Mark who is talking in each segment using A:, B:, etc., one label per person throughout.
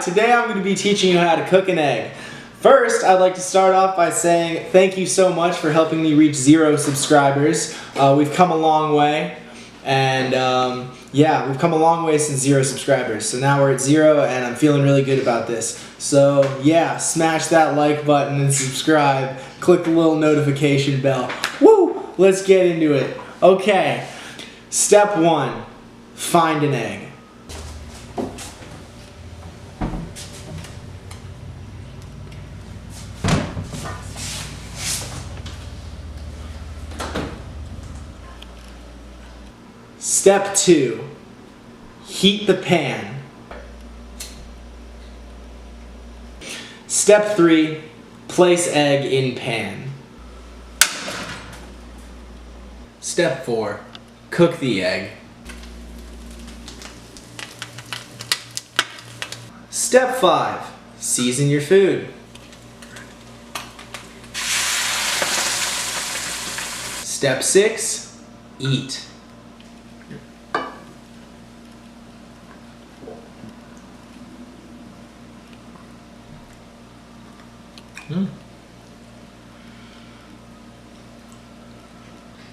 A: Today I'm going to be teaching you how to cook an egg. First, I'd like to start off by saying thank you so much for helping me reach 0 subscribers. We've come a long way, and yeah, we've come a long way since 0 subscribers. So now we're at 0, and I'm feeling really good about this. So yeah, smash that like button and subscribe. Click the little notification bell. Woo! Let's get into it. Okay, step 1, find an egg. Step 2, heat the pan. Step 3, place egg in pan. Step 4, cook the egg. Step 5, season your food. Step 6, eat.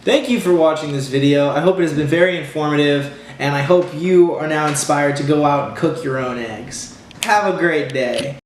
A: Thank you for watching this video. I hope it has been very informative, and I hope you are now inspired to go out and cook your own eggs. Have a great day.